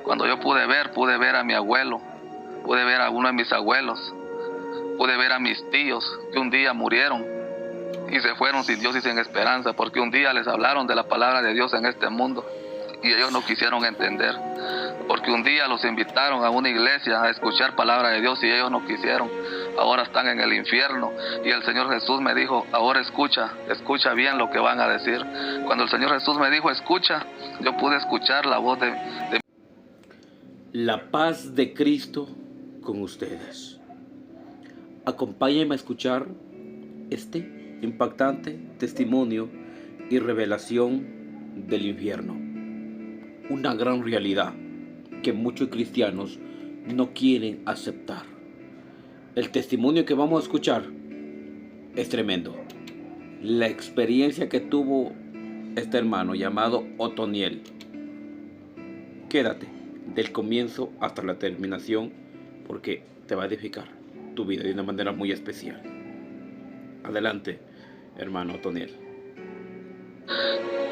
Cuando yo pude ver a mi abuelo, pude ver a uno de mis abuelos, pude ver a mis tíos que un día murieron y se fueron sin Dios y sin esperanza, porque un día les hablaron de la palabra de Dios en este mundo y ellos no quisieron entender, porque un día los invitaron a una iglesia a escuchar palabra de Dios y ellos no quisieron. Ahora están en el infierno y el Señor Jesús me dijo, ahora escucha bien lo que van a decir. Cuando el Señor Jesús me dijo escucha, yo pude escuchar la voz de La paz de Cristo con ustedes. Acompáñenme a escuchar este impactante testimonio y revelación del infierno. Una gran realidad que muchos cristianos no quieren aceptar. El testimonio que vamos a escuchar es tremendo. La experiencia que tuvo este hermano llamado Otoniel. Quédate del comienzo hasta la terminación porque te va a edificar tu vida de una manera muy especial. Adelante, hermano Otoniel.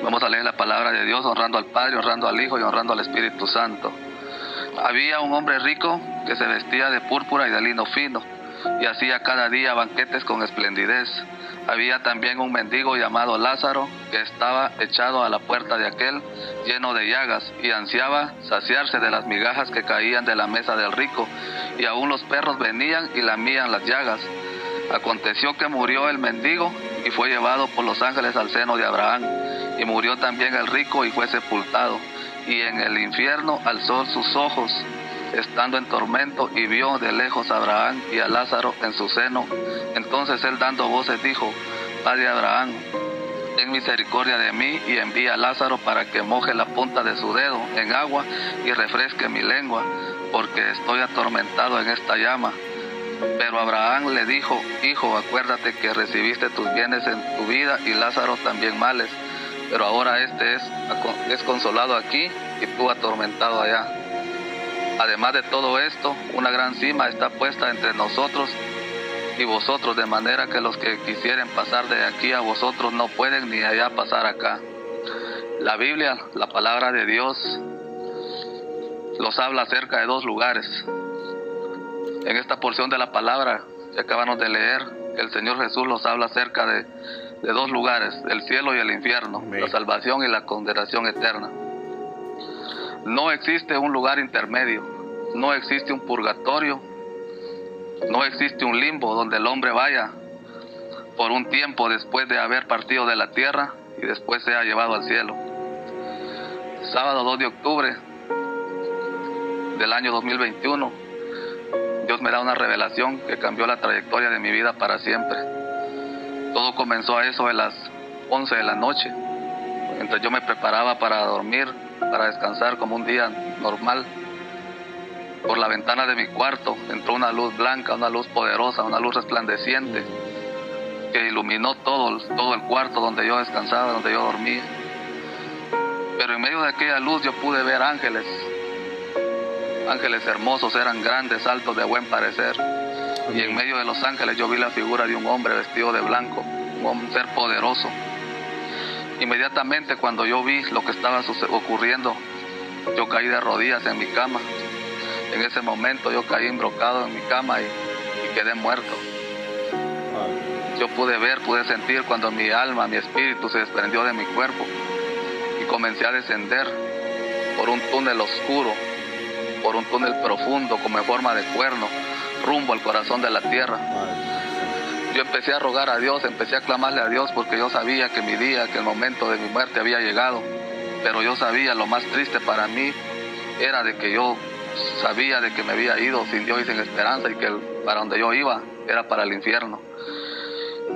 Vamos a leer la palabra de Dios honrando al Padre, honrando al Hijo y honrando al Espíritu Santo. Había un hombre rico que se vestía de púrpura y de lino fino y hacía cada día banquetes con esplendidez. Había también un mendigo llamado Lázaro que estaba echado a la puerta de aquel, lleno de llagas, y ansiaba saciarse de las migajas que caían de la mesa del rico, y aún los perros venían y lamían las llagas. Aconteció que murió el mendigo y fue llevado por los ángeles al seno de Abraham, y murió también el rico y fue sepultado, y en el infierno alzó sus ojos, estando en tormento, y vio de lejos a Abraham y a Lázaro en su seno. Entonces él dando voces dijo, Padre Abraham, ten misericordia de mí y envía a Lázaro para que moje la punta de su dedo en agua y refresque mi lengua, porque estoy atormentado en esta llama. Pero Abraham le dijo, Hijo, acuérdate que recibiste tus bienes en tu vida y Lázaro también males, pero ahora este es consolado aquí y tú atormentado allá. Además de todo esto, una gran cima está puesta entre nosotros y vosotros, de manera que los que quisieren pasar de aquí a vosotros no pueden ni allá pasar acá. La Biblia, la palabra de Dios, nos habla acerca de dos lugares. En esta porción de la palabra que acabamos de leer, el Señor Jesús nos habla acerca de dos lugares, el cielo y el infierno, Amén. La salvación y la condenación eterna. No existe un lugar intermedio, no existe un purgatorio, no existe un limbo donde el hombre vaya por un tiempo después de haber partido de la tierra y después sea llevado al cielo. Sábado 2 de octubre del año 2021, Dios me da una revelación que cambió la trayectoria de mi vida para siempre. Todo comenzó a eso de las 11 de la noche, mientras yo me preparaba para dormir, para descansar como un día normal. Por la ventana de mi cuarto entró una luz blanca, una luz poderosa, una luz resplandeciente que iluminó todo el cuarto donde yo descansaba, donde yo dormía. Pero en medio de aquella luz yo pude ver ángeles hermosos, eran grandes, altos, de buen parecer. Y en medio de los ángeles yo vi la figura de un hombre vestido de blanco, un ser poderoso. Inmediatamente cuando yo vi lo que estaba ocurriendo, yo caí de rodillas en mi cama. En ese momento yo caí embrocado en mi cama y quedé muerto. Yo pude sentir cuando mi alma, mi espíritu se desprendió de mi cuerpo y comencé a descender por un túnel oscuro, por un túnel profundo como en forma de cuerno, rumbo al corazón de la tierra. Yo empecé a rogar a Dios, empecé a clamarle a Dios porque yo sabía que mi día, que el momento de mi muerte había llegado. Pero yo sabía, lo más triste para mí era de que yo sabía de que me había ido sin Dios y sin esperanza y que para donde yo iba era para el infierno.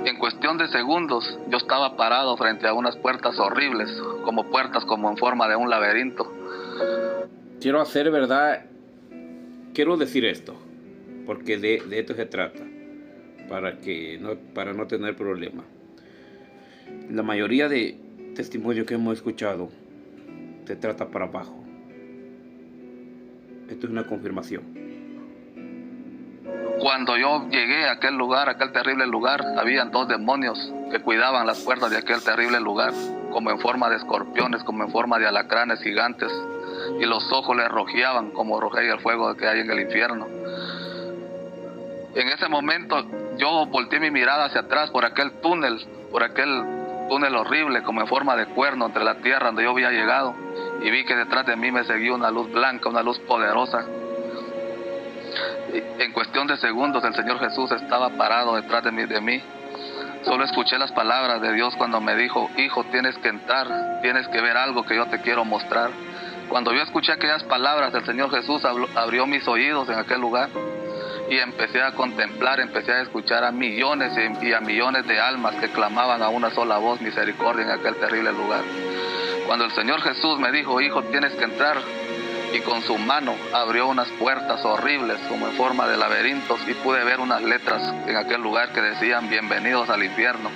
En cuestión de segundos yo estaba parado frente a unas puertas horribles, como en forma de un laberinto. Quiero decir esto, porque de esto se trata, para no tener problemas. La mayoría de testimonios que hemos escuchado se trata para abajo. Esto es una confirmación. Cuando yo llegué a aquel lugar, aquel terrible lugar, habían 2 demonios que cuidaban las puertas de aquel terrible lugar, como en forma de escorpiones, como en forma de alacranes gigantes. y los ojos le rojieaban como rojea el fuego que hay en el infierno. En ese momento yo volteé mi mirada hacia atrás por aquel túnel horrible como en forma de cuerno entre la tierra donde yo había llegado, y vi que detrás de mí me seguía una luz blanca, una luz poderosa. En cuestión de segundos el Señor Jesús estaba parado detrás de mí. Solo escuché las palabras de Dios cuando me dijo: hijo, tienes que entrar, tienes que ver algo que yo te quiero mostrar. Cuando yo escuché aquellas palabras, el Señor Jesús abrió mis oídos en aquel lugar y empecé a contemplar, empecé a escuchar a millones y a millones de almas que clamaban a una sola voz misericordia en aquel terrible lugar. Cuando el Señor Jesús me dijo: hijo, tienes que entrar, y con su mano abrió unas puertas horribles como en forma de laberintos, y pude ver unas letras en aquel lugar que decían: bienvenidos al infierno.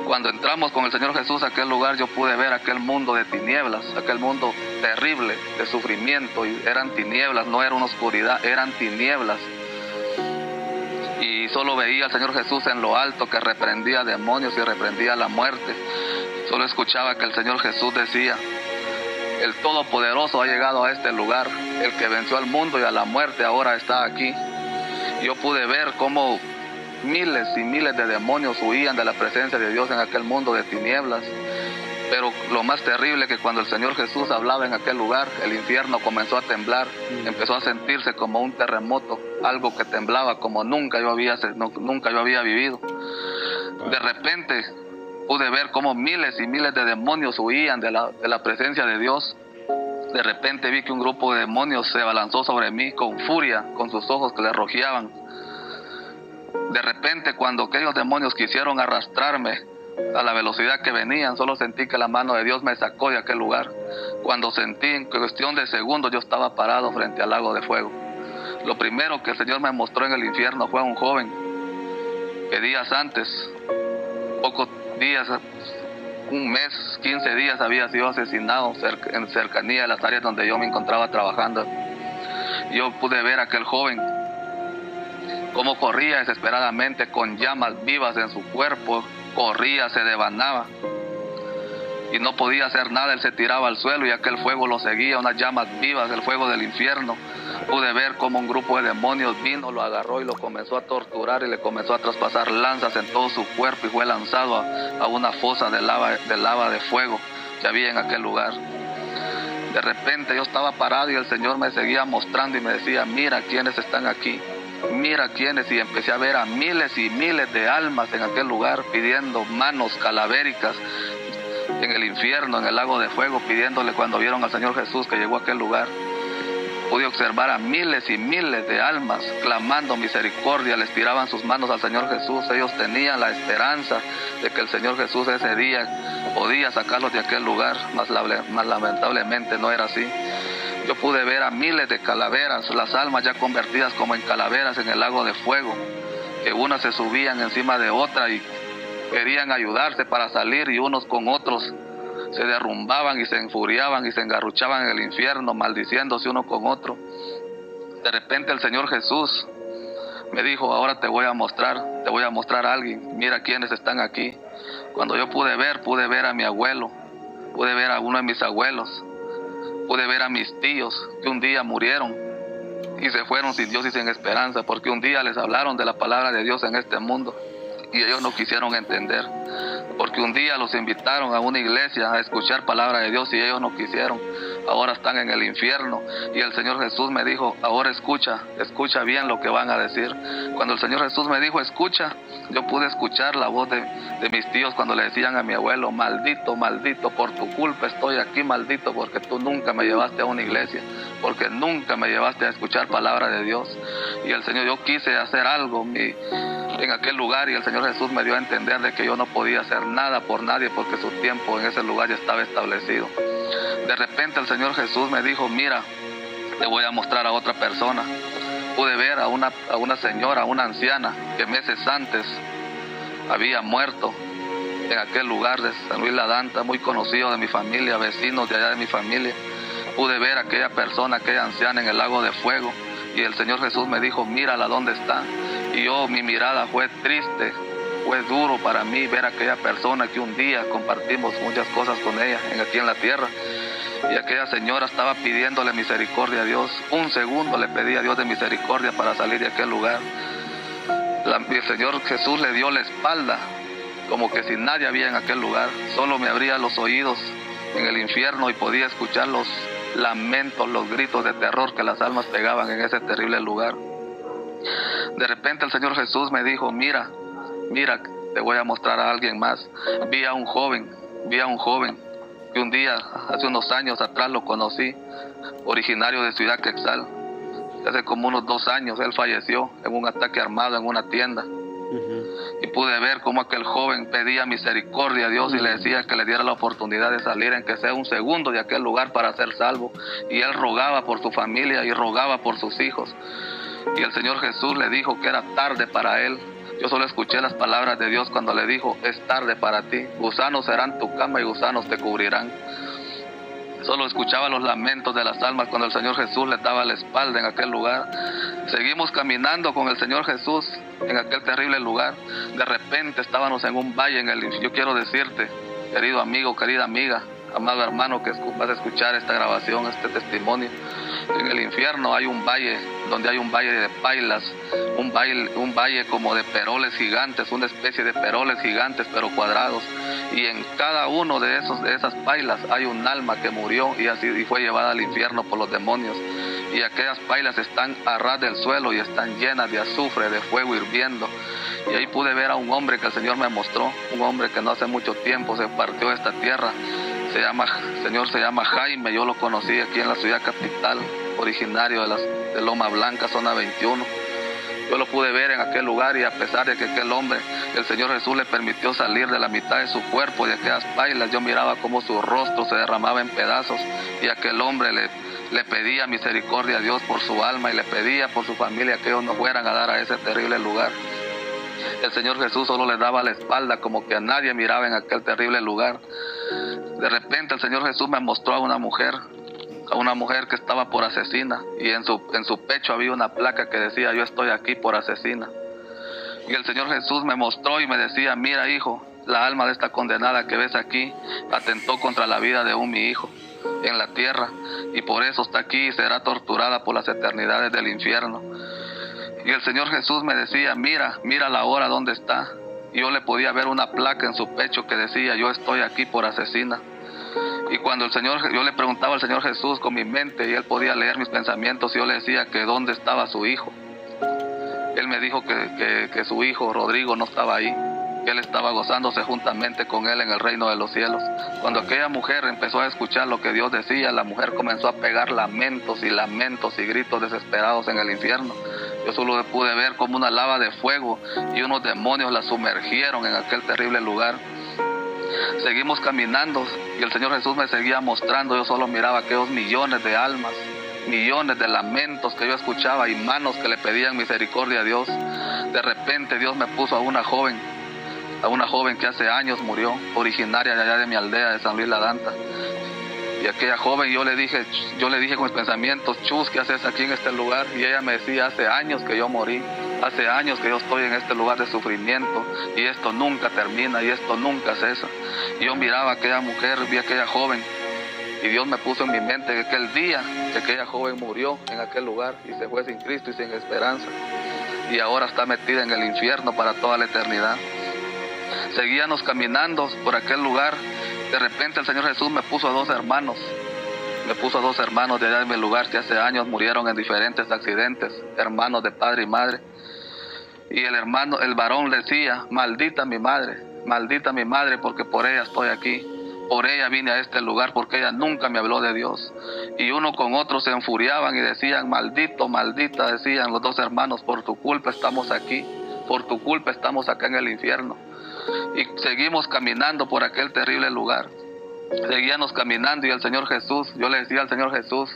Cuando entramos con el Señor Jesús a aquel lugar, yo pude ver aquel mundo de tinieblas, aquel mundo terrible de sufrimiento, y eran tinieblas, no era una oscuridad, eran tinieblas. Y solo veía al Señor Jesús en lo alto, que reprendía demonios y reprendía la muerte. Solo escuchaba que el Señor Jesús decía: el Todopoderoso ha llegado a este lugar, el que venció al mundo y a la muerte ahora está aquí. Yo pude ver cómo miles y miles de demonios huían de la presencia de Dios en aquel mundo de tinieblas. Pero lo más terrible es que cuando el Señor Jesús hablaba en aquel lugar, el infierno comenzó a temblar, empezó a sentirse como un terremoto, algo que temblaba como nunca yo había vivido. De repente pude ver cómo miles y miles de demonios huían de la presencia de Dios. De repente vi que un grupo de demonios se abalanzó sobre mí con furia, con sus ojos que le rojieaban. De repente, cuando aquellos demonios quisieron arrastrarme a la velocidad que venían, solo sentí que la mano de Dios me sacó de aquel lugar. Cuando sentí, en cuestión de segundos, yo estaba parado frente al lago de fuego. Lo primero que el Señor me mostró en el infierno fue a un joven que días antes, pocos días, un mes, 15 días, había sido asesinado en cercanía de las áreas donde yo me encontraba trabajando. Yo pude ver a aquel joven cómo corría desesperadamente con llamas vivas en su cuerpo, corría, se devanaba y no podía hacer nada. Él se tiraba al suelo y aquel fuego lo seguía, unas llamas vivas, el fuego del infierno. Pude ver cómo un grupo de demonios vino, lo agarró y lo comenzó a torturar y le comenzó a traspasar lanzas en todo su cuerpo, y fue lanzado a una fosa de lava de fuego que había en aquel lugar. De repente yo estaba parado y el Señor me seguía mostrando y me decía: mira quiénes están aquí, mira quiénes. Y empecé a ver a miles y miles de almas en aquel lugar pidiendo manos calavéricas en el infierno, en el lago de fuego, pidiéndole cuando vieron al Señor Jesús que llegó a aquel lugar. Pude observar a miles y miles de almas clamando misericordia, les tiraban sus manos al Señor Jesús. Ellos tenían la esperanza de que el Señor Jesús ese día podía sacarlos de aquel lugar, mas lamentablemente no era así. Yo pude ver a miles de calaveras, las almas ya convertidas como en calaveras en el lago de fuego, que unas se subían encima de otra y querían ayudarse para salir, y unos con otros se derrumbaban y se enfuriaban y se engarruchaban en el infierno, maldiciéndose uno con otro. De repente el Señor Jesús me dijo: ahora te voy a mostrar a alguien, mira quiénes están aquí. Cuando yo pude ver a mi abuelo, pude ver a uno de mis abuelos, pude ver a mis tíos que un día murieron y se fueron sin Dios y sin esperanza, porque un día les hablaron de la palabra de Dios en este mundo y ellos no quisieron entender, porque un día los invitaron a una iglesia a escuchar palabra de Dios y ellos no quisieron. Ahora están en el infierno y el Señor Jesús me dijo: ahora escucha bien lo que van a decir. Cuando el Señor Jesús me dijo escucha, yo pude escuchar la voz de mis tíos cuando le decían a mi abuelo: maldito, maldito, por tu culpa estoy aquí, maldito, porque tú nunca me llevaste a una iglesia, porque nunca me llevaste a escuchar palabra de Dios. Y el Señor, yo quise hacer algo en aquel lugar, y el Señor Jesús me dio a entender de que yo no podía hacer nada por nadie, porque su tiempo en ese lugar ya estaba establecido. De repente el Señor Jesús me dijo: mira, te voy a mostrar a otra persona. Pude ver a una señora, una anciana, que meses antes había muerto en aquel lugar de San Luis La Danta, muy conocido de mi familia, vecinos de allá de mi familia. Pude ver a aquella persona, aquella anciana, en el lago de fuego, y el Señor Jesús me dijo: mírala dónde está. Y mi mirada fue triste, fue duro para mí ver a aquella persona que un día compartimos muchas cosas con ella aquí en la tierra. y aquella señora estaba pidiéndole misericordia a Dios. Un segundo le pedía a Dios de misericordia para salir de aquel lugar. El Señor Jesús le dio la espalda, como que si nadie había en aquel lugar. Solo me abría los oídos en el infierno y podía escuchar los lamentos, los gritos de terror que las almas pegaban en ese terrible lugar. De repente el Señor Jesús me dijo, mira, te voy a mostrar a alguien más. Vi a un joven que un día, hace unos años atrás lo conocí, originario de Ciudad Quetzal. Hace como unos 2 años él falleció en un ataque armado en una tienda. Y pude ver cómo aquel joven pedía misericordia a Dios y le decía que le diera la oportunidad de salir, en que sea un segundo de aquel lugar para ser salvo. Y él rogaba por su familia y rogaba por sus hijos. Y el Señor Jesús le dijo que era tarde para él. Yo solo escuché las palabras de Dios cuando le dijo, es tarde para ti, gusanos serán tu cama y gusanos te cubrirán. Solo escuchaba los lamentos de las almas cuando el Señor Jesús le daba la espalda en aquel lugar. Seguimos caminando con el Señor Jesús en aquel terrible lugar. De repente estábamos en un valle yo quiero decirte, querido amigo, querida amiga, amado hermano que vas a escuchar esta grabación, este testimonio. En el infierno hay un valle, donde hay un valle de pailas, un valle como de peroles gigantes, una especie de peroles gigantes pero cuadrados. Y en cada uno de esas pailas hay un alma que murió y fue llevada al infierno por los demonios. Y aquellas pailas están a ras del suelo y están llenas de azufre, de fuego hirviendo. Y ahí pude ver a un hombre que el Señor me mostró, un hombre que no hace mucho tiempo se partió de esta tierra. El Señor se llama Jaime, yo lo conocí aquí en la ciudad capital, originario de Loma Blanca, zona 21. Yo lo pude ver en aquel lugar y a pesar de que aquel hombre, el Señor Jesús le permitió salir de la mitad de su cuerpo de aquellas pailas, yo miraba cómo su rostro se derramaba en pedazos y aquel hombre le pedía misericordia a Dios por su alma y le pedía por su familia que ellos no fueran a dar a ese terrible lugar. El Señor Jesús solo le daba la espalda, como que a nadie miraba en aquel terrible lugar. De repente el Señor Jesús me mostró a una mujer que estaba por asesina, y en su pecho había una placa que decía, yo estoy aquí por asesina. Y el Señor Jesús me mostró y me decía, mira hijo, la alma de esta condenada que ves aquí atentó contra la vida de mi hijo en la tierra, y por eso está aquí y será torturada por las eternidades del infierno. Y el Señor Jesús me decía, mira la hora donde está. Y yo le podía ver una placa en su pecho que decía, yo estoy aquí por asesina. Y cuando yo le preguntaba al Señor Jesús con mi mente y él podía leer mis pensamientos, y yo le decía que dónde estaba su hijo. Él me dijo que su hijo Rodrigo no estaba ahí, que él estaba gozándose juntamente con él en el reino de los cielos. Cuando aquella mujer empezó a escuchar lo que Dios decía, la mujer comenzó a pegar lamentos y gritos desesperados en el infierno. Yo solo pude ver como una lava de fuego y unos demonios la sumergieron en aquel terrible lugar. Seguimos caminando y el Señor Jesús me seguía mostrando. Yo solo miraba aquellos millones de almas, millones de lamentos que yo escuchaba y manos que le pedían misericordia a Dios. De repente Dios me puso a una joven que hace años murió, originaria de allá de mi aldea de San Luis La Danta. Y aquella joven, yo le dije con mis pensamientos, Chus, ¿qué haces aquí en este lugar? Y ella me decía, hace años que yo morí, hace años que yo estoy en este lugar de sufrimiento, y esto nunca termina, y esto nunca cesa. Y yo miraba a aquella mujer, vi a aquella joven, y Dios me puso en mi mente que aquel día que aquella joven murió en aquel lugar, y se fue sin Cristo y sin esperanza, y ahora está metida en el infierno para toda la eternidad. Seguíamos caminando por aquel lugar. De repente el Señor Jesús me puso a dos hermanos de allá en mi lugar que hace años murieron en diferentes accidentes, hermanos de padre y madre. Y el varón decía, maldita mi madre porque por ella estoy aquí, por ella vine a este lugar, porque ella nunca me habló de Dios. Y uno con otro se enfuriaban y decían, maldito, maldita, decían los dos hermanos, por tu culpa estamos aquí, por tu culpa estamos acá en el infierno. Y seguimos caminando por aquel terrible lugar. Seguíamos caminando y el Señor Jesús, yo le decía al Señor Jesús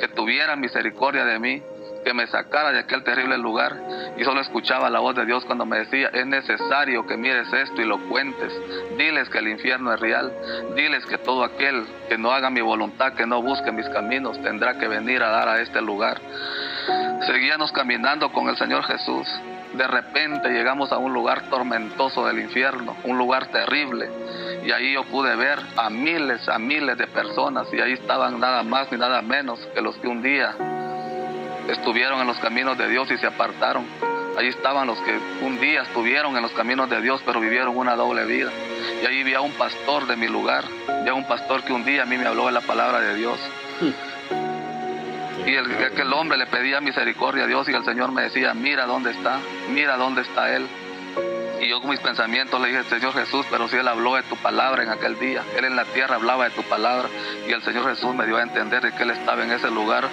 que tuviera misericordia de mí, que me sacara de aquel terrible lugar. Y solo escuchaba la voz de Dios cuando me decía, es necesario que mires esto y lo cuentes. Diles que el infierno es real. Diles que todo aquel que no haga mi voluntad, que no busque mis caminos, tendrá que venir a dar a este lugar. Seguíamos caminando con el Señor Jesús. De repente llegamos a un lugar tormentoso del infierno, un lugar terrible. Y ahí yo pude ver a miles de personas. Y ahí estaban nada más ni nada menos que los que un día estuvieron en los caminos de Dios y se apartaron. Ahí estaban los que un día estuvieron en los caminos de Dios, pero vivieron una doble vida. Y ahí vi a un pastor de mi lugar, vi a un pastor que un día a mí me habló de la palabra de Dios. Y aquel hombre le pedía misericordia a Dios y el Señor me decía, mira dónde está Él. Y yo con mis pensamientos le dije, Señor Jesús, pero si Él habló de tu palabra en aquel día, Él en la tierra hablaba de tu palabra. Y el Señor Jesús me dio a entender de que Él estaba en ese lugar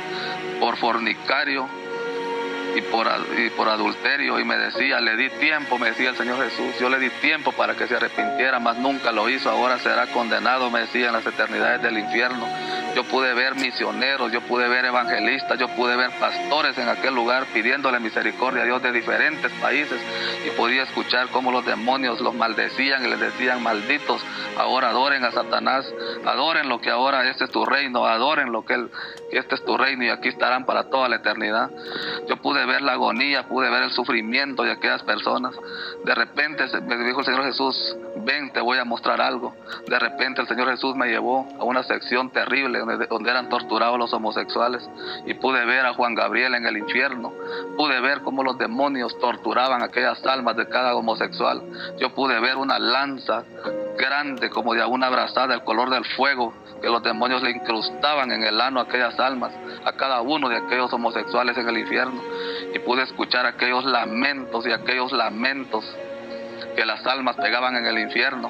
por fornicario y por adulterio. Y me decía, le di tiempo, me decía el Señor Jesús, yo le di tiempo para que se arrepintiera, mas nunca lo hizo, ahora será condenado, me decía, en las eternidades del infierno. Yo pude ver misioneros, yo pude ver evangelistas, yo pude ver pastores en aquel lugar pidiéndole misericordia a Dios de diferentes países, y podía escuchar cómo los demonios los maldecían y les decían, malditos, ahora adoren a Satanás, adoren lo que ahora este es tu reino, adoren lo que este es tu reino y aquí estarán para toda la eternidad. Yo pude ver la agonía, pude ver el sufrimiento de aquellas personas. De repente me dijo el Señor Jesús, ven, te voy a mostrar algo. De repente el Señor Jesús me llevó a una sección terrible donde eran torturados los homosexuales, y pude ver a Juan Gabriel en el infierno. Pude ver cómo los demonios torturaban aquellas almas de cada homosexual. Yo pude ver una lanza grande como de una brazada, el color del fuego, que los demonios le incrustaban en el ano a aquellas almas, a cada uno de aquellos homosexuales en el infierno. Y pude escuchar aquellos lamentos que las almas pegaban en el infierno.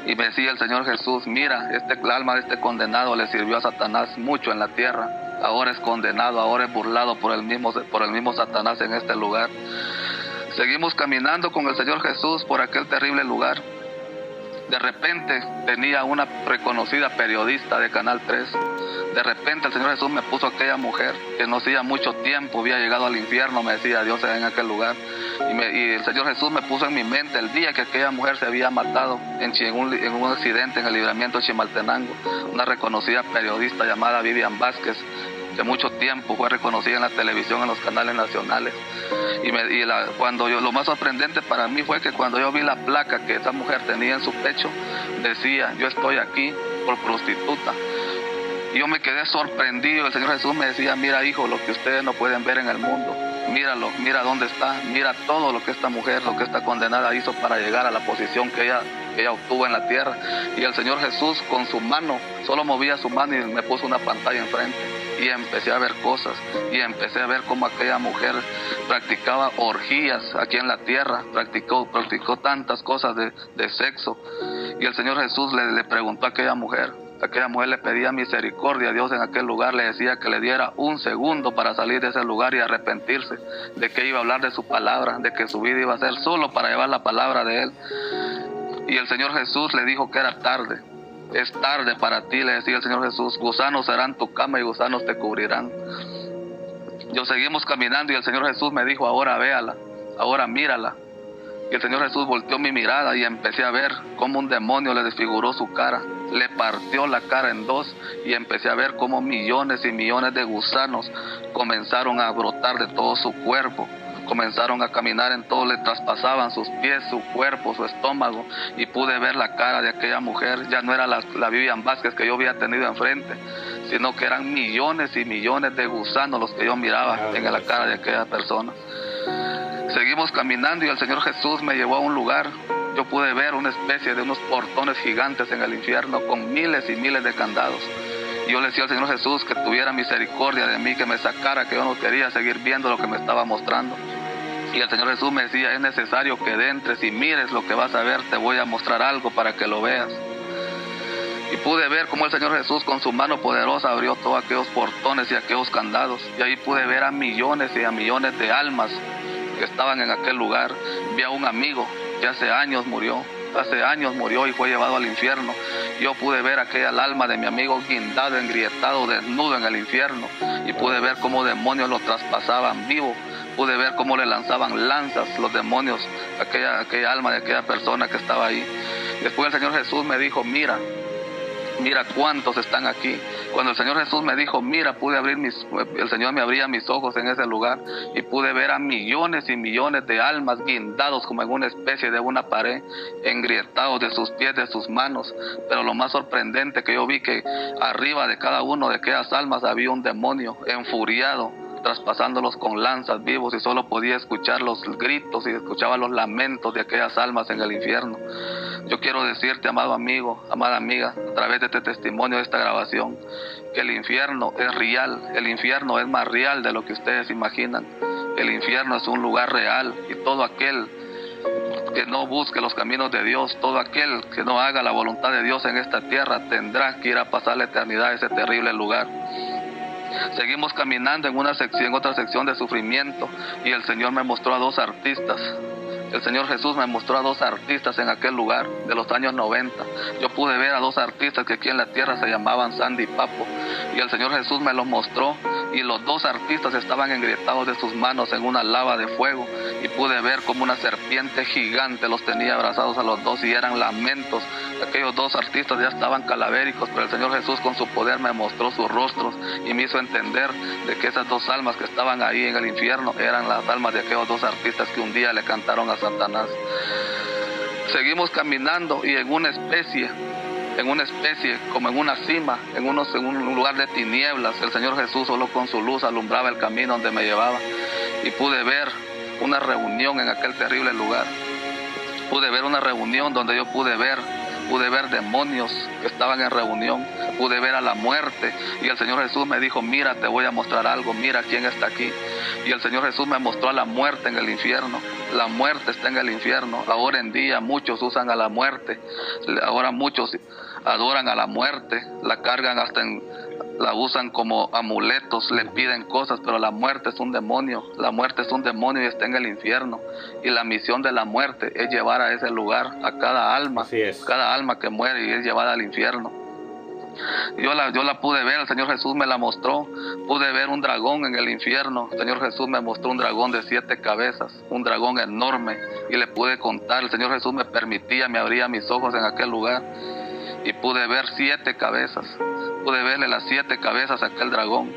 Y me decía el Señor Jesús, mira, el alma de este condenado le sirvió a Satanás mucho en la tierra. Ahora es condenado, ahora es burlado por el mismo Satanás en este lugar. Seguimos caminando con el Señor Jesús por aquel terrible lugar. De repente venía una reconocida periodista de Canal 3. De repente el Señor Jesús me puso a aquella mujer que no hacía mucho tiempo había llegado al infierno, me decía Dios en aquel lugar. Y el Señor Jesús me puso en mi mente el día que aquella mujer se había matado en un accidente en el libramiento de Chimaltenango. Una reconocida periodista llamada Vivian Vázquez, que mucho tiempo fue reconocida en la televisión, en los canales nacionales. Lo más sorprendente para mí fue que cuando yo vi la placa que esa mujer tenía en su pecho, decía, yo estoy aquí por prostituta. Y yo me quedé sorprendido. El Señor Jesús me decía, mira hijo, lo que ustedes no pueden ver en el mundo, míralo, mira dónde está, mira todo lo que esta mujer, lo que esta condenada hizo para llegar a la posición que ella obtuvo en la tierra. Y el Señor Jesús con su mano, solo movía su mano y me puso una pantalla enfrente. Y empecé a ver cosas, y empecé a ver cómo aquella mujer practicaba orgías aquí en la tierra, practicó tantas cosas de sexo. Y el Señor Jesús le preguntó a aquella mujer le pedía misericordia a Dios en aquel lugar, le decía que le diera un segundo para salir de ese lugar y arrepentirse, de que iba a hablar de su palabra, de que su vida iba a ser solo para llevar la palabra de Él. Y el Señor Jesús le dijo que era tarde. Es tarde para ti, le decía el Señor Jesús, gusanos serán tu cama y gusanos te cubrirán. Yo seguimos caminando y el Señor Jesús me dijo, ahora véala, ahora mírala. Y el Señor Jesús volteó mi mirada y empecé a ver cómo un demonio le desfiguró su cara, le partió la cara en dos, y empecé a ver cómo millones y millones de gusanos comenzaron a brotar de todo su cuerpo. Comenzaron a caminar en todo, le traspasaban sus pies, su cuerpo, su estómago, y pude ver la cara de aquella mujer. Ya no era la Vivian Vázquez que yo había tenido enfrente, sino que eran millones y millones de gusanos los que yo miraba en la cara de aquella persona. Seguimos caminando y el Señor Jesús me llevó a un lugar. Yo pude ver una especie de unos portones gigantes en el infierno con miles y miles de candados. Y yo le decía al Señor Jesús que tuviera misericordia de mí, que me sacara, que yo no quería seguir viendo lo que me estaba mostrando. Y el Señor Jesús me decía, es necesario que entres y mires lo que vas a ver, te voy a mostrar algo para que lo veas. Y pude ver cómo el Señor Jesús con su mano poderosa abrió todos aquellos portones y aquellos candados. Y ahí pude ver a millones y a millones de almas que estaban en aquel lugar. Vi a un amigo que hace años murió y fue llevado al infierno. Yo pude ver el alma de mi amigo guindado, engrietado, desnudo en el infierno, y pude ver cómo demonios lo traspasaban vivo. Pude ver cómo le lanzaban lanzas los demonios a aquella alma de aquella persona que estaba ahí. Después el Señor Jesús me dijo, mira, Mira cuántos están aquí. Cuando el Señor Jesús me dijo, mira, el Señor me abría mis ojos en ese lugar y pude ver a millones y millones de almas guindados como en una especie de una pared, engrietados de sus pies, de sus manos. Pero lo más sorprendente que yo vi que arriba de cada uno de aquellas almas había un demonio enfuriado, traspasándolos con lanzas vivos, y solo podía escuchar los gritos y escuchaba los lamentos de aquellas almas en el infierno. Yo quiero decirte, amado amigo, amada amiga, a través de este testimonio, de esta grabación, que el infierno es real. El infierno es más real de lo que ustedes imaginan. El infierno es un lugar real, y todo aquel que no busque los caminos de Dios, todo aquel que no haga la voluntad de Dios en esta tierra, tendrá que ir a pasar la eternidad a ese terrible lugar. Seguimos caminando en otra sección de sufrimiento, y el Señor me mostró a dos artistas. El Señor Jesús me mostró a dos artistas en aquel lugar de los años 90. Yo pude ver a dos artistas que aquí en la tierra se llamaban Sandy y Papo, y el Señor Jesús me los mostró, y los dos artistas estaban engrietados de sus manos en una lava de fuego, y pude ver como una serpiente gigante los tenía abrazados a los dos, y eran lamentos. Aquellos dos artistas ya estaban calavéricos, pero el Señor Jesús con su poder me mostró sus rostros y me hizo entender de que esas dos almas que estaban ahí en el infierno eran las almas de aquellos dos artistas que un día le cantaron a Satanás. Seguimos caminando, y en una especie, como en una cima, en un lugar de tinieblas, el Señor Jesús solo con su luz alumbraba el camino donde me llevaba, y pude ver una reunión en aquel terrible lugar. Pude ver una reunión donde yo pude ver demonios que estaban en reunión, pude ver a la muerte, y el Señor Jesús me dijo, mira, te voy a mostrar algo, mira quién está aquí. Y el Señor Jesús me mostró a la muerte en el infierno. La muerte está en el infierno. Ahora en día muchos usan a la muerte, ahora muchos adoran a la muerte, la cargan la usan como amuletos, le piden cosas, pero la muerte es un demonio. La muerte es un demonio y está en el infierno. Y la misión de la muerte es llevar a ese lugar a cada alma que muere, y es llevada al infierno. Yo la pude ver, el Señor Jesús me la mostró. Pude ver un dragón en el infierno. El Señor Jesús me mostró un dragón de 7 cabezas, un dragón enorme, y le pude contar. El Señor Jesús me abría mis ojos en aquel lugar, y pude ver 7 cabezas. Pude verle las 7 cabezas a aquel dragón.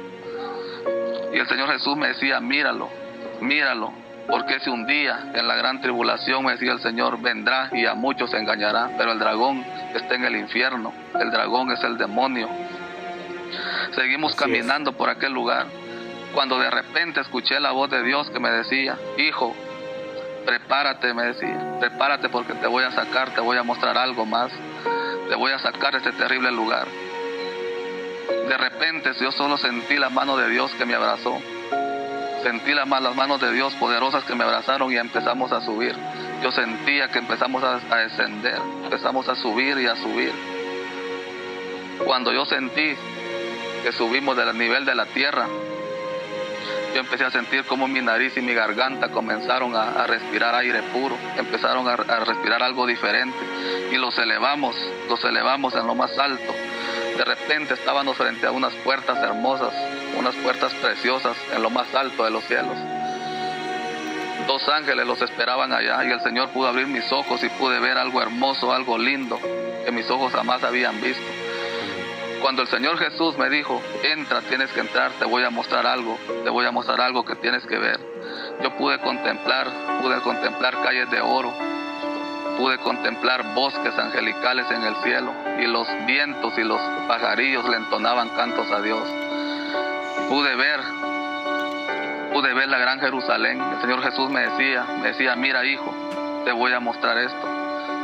Y el Señor Jesús me decía, míralo, porque si un día en la gran tribulación, me decía el Señor, vendrá y a muchos engañará, pero el dragón está en el infierno, el dragón es el demonio. Seguimos caminando por aquel lugar, cuando de repente escuché la voz de Dios que me decía, hijo, prepárate, me decía, prepárate porque te voy a sacar, te voy a mostrar algo más, te voy a sacar de este terrible lugar. De repente yo solo sentí la mano de Dios que me abrazó. Sentí las manos de Dios poderosas que me abrazaron, y empezamos a subir. Yo sentía que empezamos a descender, empezamos a subir y a subir. Cuando yo sentí que subimos del nivel de la tierra, yo empecé a sentir como mi nariz y mi garganta comenzaron a respirar aire puro, empezaron a respirar algo diferente, y los elevamos en lo más alto. De repente estábamos frente a unas puertas hermosas, unas puertas preciosas en lo más alto de los cielos. 2 ángeles los esperaban allá, y el Señor pudo abrir mis ojos y pude ver algo hermoso, algo lindo que mis ojos jamás habían visto. Cuando el Señor Jesús me dijo, entra, tienes que entrar, te voy a mostrar algo que tienes que ver. Yo pude contemplar calles de oro, pude contemplar bosques angelicales en el cielo, y los vientos y los pajarillos le entonaban cantos a Dios. Pude ver la gran Jerusalén. El Señor Jesús me decía, mira hijo, te voy a mostrar esto.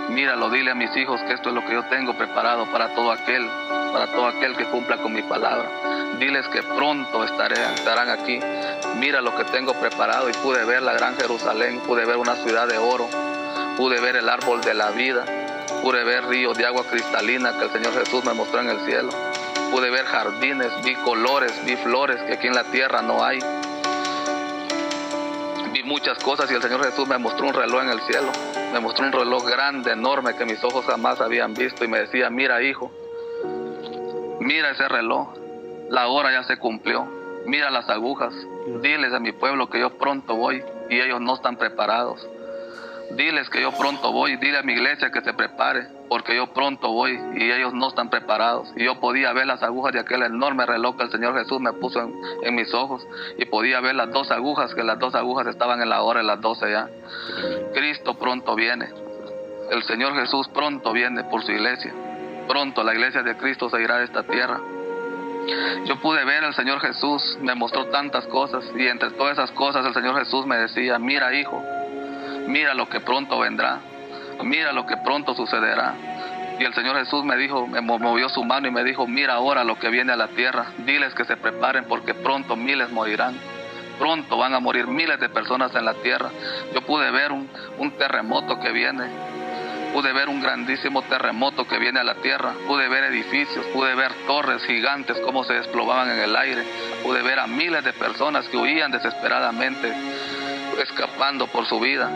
Míralo, dile a mis hijos que esto es lo que yo tengo preparado para todo aquel que cumpla con mi palabra. Diles que pronto estarán aquí. Mira lo que tengo preparado. Y pude ver la gran Jerusalén, pude ver una ciudad de oro, pude ver el árbol de la vida, pude ver ríos de agua cristalina que el Señor Jesús me mostró en el cielo. Pude ver jardines, vi colores, vi flores que aquí en la tierra no hay. Vi muchas cosas, y el Señor Jesús me mostró un reloj en el cielo. Me mostró un reloj grande, enorme, que mis ojos jamás habían visto, y me decía, mira hijo, mira ese reloj, la hora ya se cumplió, mira las agujas, diles a mi pueblo que yo pronto voy, y ellos no están preparados. Diles que yo pronto voy, dile a mi iglesia que se prepare, porque yo pronto voy y ellos no están preparados. Y yo podía ver las agujas de aquel enorme reloj que el Señor Jesús me puso en mis ojos, y podía ver las 2 agujas, que las 2 agujas estaban en la hora de las 12 ya. Cristo pronto viene. El Señor Jesús pronto viene por su iglesia. Pronto la iglesia de Cristo se irá de esta tierra. Yo pude ver al Señor Jesús, me mostró tantas cosas, y entre todas esas cosas el Señor Jesús me decía: mira, hijo, mira lo que pronto vendrá, mira lo que pronto sucederá. Y el Señor Jesús me dijo, me movió su mano y me dijo: mira ahora lo que viene a la tierra, diles que se preparen porque pronto miles morirán. Pronto van a morir miles de personas en la tierra. Yo pude ver un terremoto que viene. Pude ver un grandísimo terremoto que viene a la tierra. Pude ver edificios, pude ver torres gigantes cómo se desplomaban en el aire. Pude ver a miles de personas que huían desesperadamente, escapando por su vida.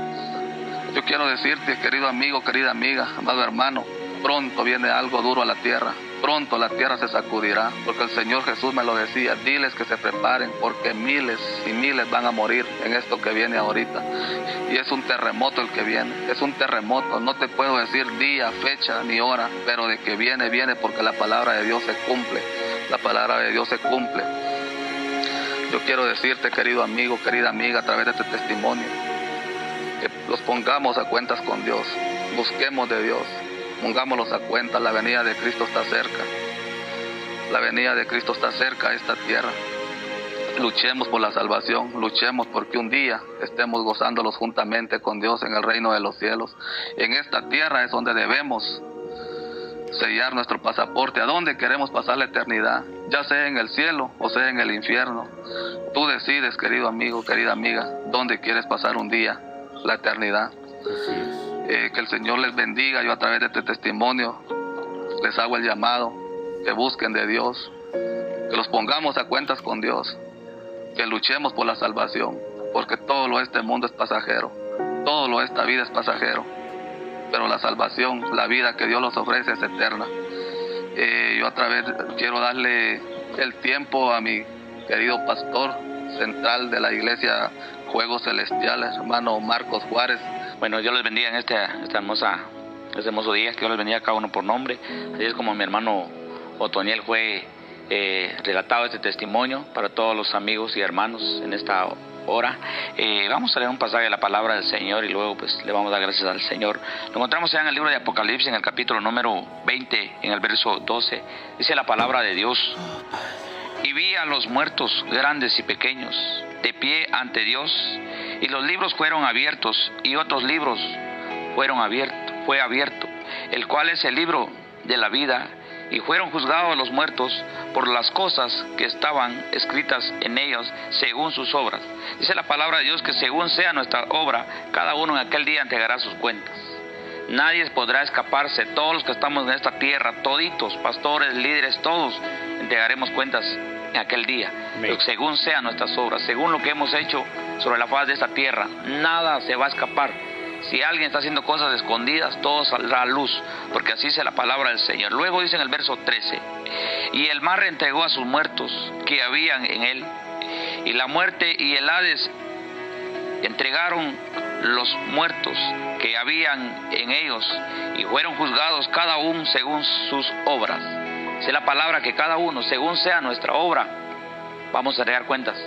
Yo quiero decirte, querido amigo, querida amiga, amado hermano, pronto viene algo duro a la tierra. Pronto la tierra se sacudirá, porque el Señor Jesús me lo decía: diles que se preparen, porque miles y miles van a morir en esto que viene ahorita. Y es un terremoto el que viene, es un terremoto. No te puedo decir día, fecha ni hora, pero de que viene, viene, porque la palabra de Dios se cumple. La palabra de Dios se cumple. Yo quiero decirte, querido amigo, querida amiga, a través de este testimonio, que los pongamos a cuentas con Dios, busquemos de Dios. Pongámoslos a cuenta, la venida de Cristo está cerca. La venida de Cristo está cerca a esta tierra. Luchemos por la salvación, luchemos porque un día estemos gozándolos juntamente con Dios en el reino de los cielos. En esta tierra es donde debemos sellar nuestro pasaporte, a donde queremos pasar la eternidad, ya sea en el cielo o sea en el infierno. Tú decides, querido amigo, querida amiga, dónde quieres pasar un día, la eternidad. Así es. Que el Señor les bendiga. Yo a través de este testimonio les hago el llamado, que busquen de Dios, que los pongamos a cuentas con Dios, que luchemos por la salvación, porque todo lo de este mundo es pasajero, todo lo de esta vida es pasajero, pero la salvación, la vida que Dios nos ofrece es eterna. Yo a través quiero darle el tiempo a mi querido pastor central de la iglesia Juegos Celestiales, hermano Marcos Juárez. Bueno, Dios les bendiga en este hermoso día, que Dios les bendiga a cada uno por nombre. Así es como mi hermano Otoniel fue relatado este testimonio para todos los amigos y hermanos en esta hora. Vamos a leer un pasaje de la palabra del Señor y luego pues le vamos a dar gracias al Señor. Lo encontramos ya en el libro de Apocalipsis, en el capítulo número 20, en el verso 12. Dice la palabra de Dios: y vi a los muertos, grandes y pequeños, de pie ante Dios, y los libros fueron abiertos, y otros libros fue abierto, el cual es el libro de la vida, y fueron juzgados los muertos por las cosas que estaban escritas en ellos según sus obras. Dice la palabra de Dios que según sea nuestra obra, cada uno en aquel día entregará sus cuentas. Nadie podrá escaparse. Todos los que estamos en esta tierra, toditos, pastores, líderes, todos entregaremos cuentas en aquel día. Pero según sean nuestras obras, según lo que hemos hecho sobre la faz de esta tierra, nada se va a escapar. Si alguien está haciendo cosas escondidas, todo saldrá a luz, porque así dice la palabra del Señor. Luego dice en el verso 13: y el mar entregó a sus muertos que habían en él, y la muerte y el Hades entregaron los muertos que habían en ellos, y fueron juzgados cada uno según sus obras. Dice la palabra que cada uno, según sea nuestra obra, vamos a entregar cuentas,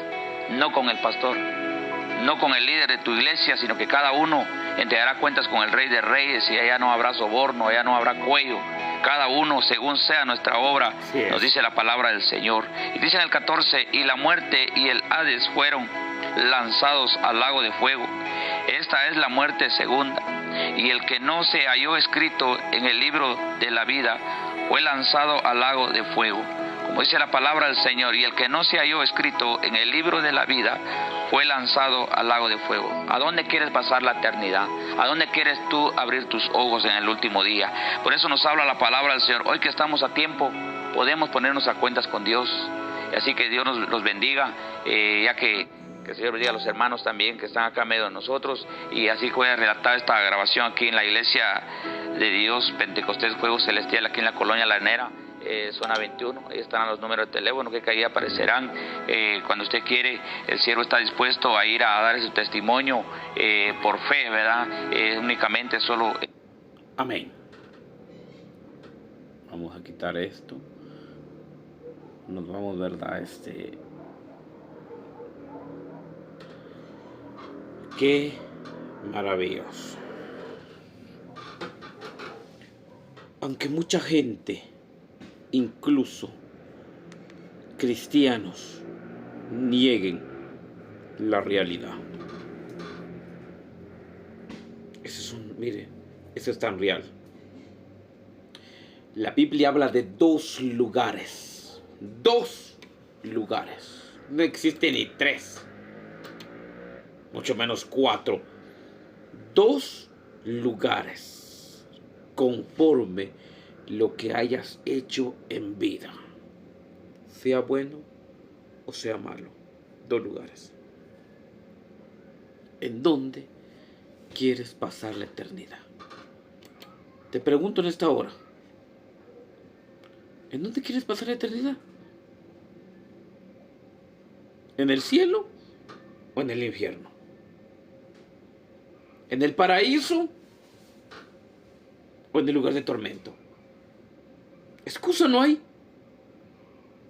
no con el pastor, no con el líder de tu iglesia, sino que cada uno entregará cuentas con el Rey de Reyes, y allá no habrá soborno, allá no habrá cuello. Cada uno según sea nuestra obra, nos dice la palabra del Señor. Y dice en el 14: y la muerte y el Hades fueron lanzados al lago de fuego. Esta es la muerte segunda, y el que no se halló escrito en el libro de la vida fue lanzado al lago de fuego. Como dice la palabra del Señor, y el que no se halló escrito en el libro de la vida fue lanzado al lago de fuego. ¿A dónde quieres pasar la eternidad? ¿A dónde quieres tú abrir tus ojos en el último día? Por eso nos habla la palabra del Señor. Hoy que estamos a tiempo, podemos ponernos a cuentas con Dios. Así que Dios nos bendiga, ya que el Señor bendiga a los hermanos también que están acá en medio de nosotros. Y así voy a relatar esta grabación aquí en la iglesia de Dios Pentecostés Juegos Celestial, aquí en la colonia La Nera, zona 21. Ahí están los números de teléfono que ahí aparecerán. Cuando usted quiere, el siervo está dispuesto a ir a dar su testimonio por fe, ¿verdad? Únicamente solo. Amén. Vamos a quitar esto. Nos vamos, ¿verdad? Qué maravilloso. Aunque mucha gente, incluso cristianos, nieguen la realidad. Mire, eso es tan real. La Biblia habla de 2 lugares. 2 lugares. No existe ni 3. Mucho menos 4. 2 lugares. Conforme lo que hayas hecho en vida. Sea bueno o sea malo. 2 lugares. ¿En dónde quieres pasar la eternidad? Te pregunto en esta hora. ¿En dónde quieres pasar la eternidad? ¿En el cielo o en el infierno? ¿En el paraíso o en el lugar de tormento? Excusa no hay.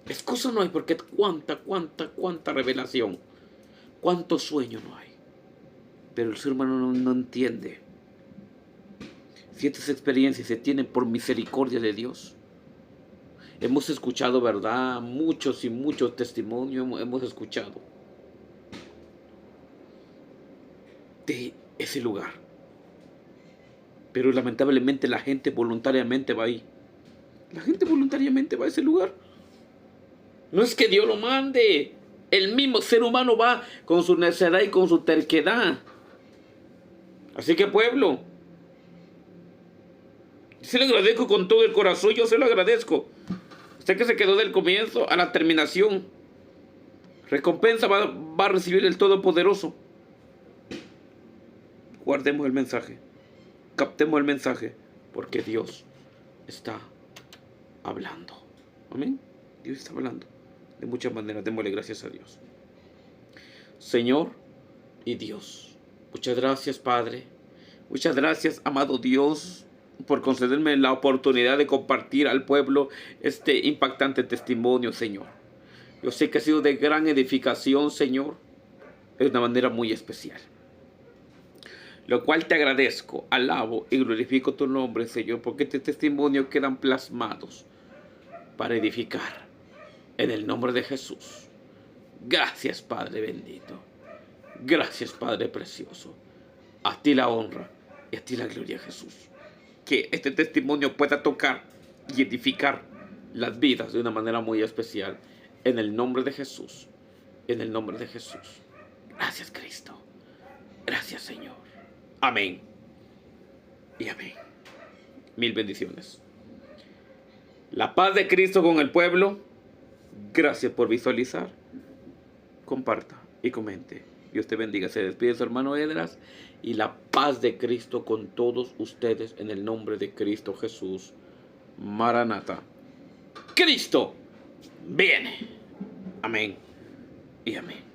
Excusa no hay, porque cuánta revelación, cuánto sueño no hay. Pero el ser humano no entiende. Si estas experiencias se tienen por misericordia de Dios. Hemos escuchado, ¿verdad? Muchos y muchos testimonios hemos escuchado de ese lugar. Pero lamentablemente la gente voluntariamente va ahí. La gente voluntariamente va a ese lugar. No es que Dios lo mande. El mismo ser humano va con su necedad y con su terquedad. Así que, pueblo, se lo agradezco con todo el corazón. Yo se lo agradezco. Usted que se quedó del comienzo a la terminación. Recompensa va a recibir el Todopoderoso. Guardemos el mensaje. Captemos el mensaje. Porque Dios está hablando. Amén. Dios está hablando. De muchas maneras. Démosle gracias a Dios. Señor y Dios. Muchas gracias, Padre. Muchas gracias, amado Dios, por concederme la oportunidad de compartir al pueblo este impactante testimonio, Señor. Yo sé que ha sido de gran edificación, Señor, de una manera muy especial. Lo cual te agradezco, alabo y glorifico tu nombre, Señor, porque este testimonio quedan plasmados para edificar en el nombre de Jesús. Gracias, Padre bendito. Gracias, Padre precioso. A ti la honra y a ti la gloria, Jesús. Que este testimonio pueda tocar y edificar las vidas de una manera muy especial. En el nombre de Jesús. En el nombre de Jesús. Gracias, Cristo. Gracias, Señor. Amén. Y amén. Mil bendiciones. La paz de Cristo con el pueblo. Gracias por visualizar. Comparta y comente. Dios te bendiga. Se despide su hermano Edras. Y la paz de Cristo con todos ustedes en el nombre de Cristo Jesús. Maranata. Cristo viene. Amén y amén.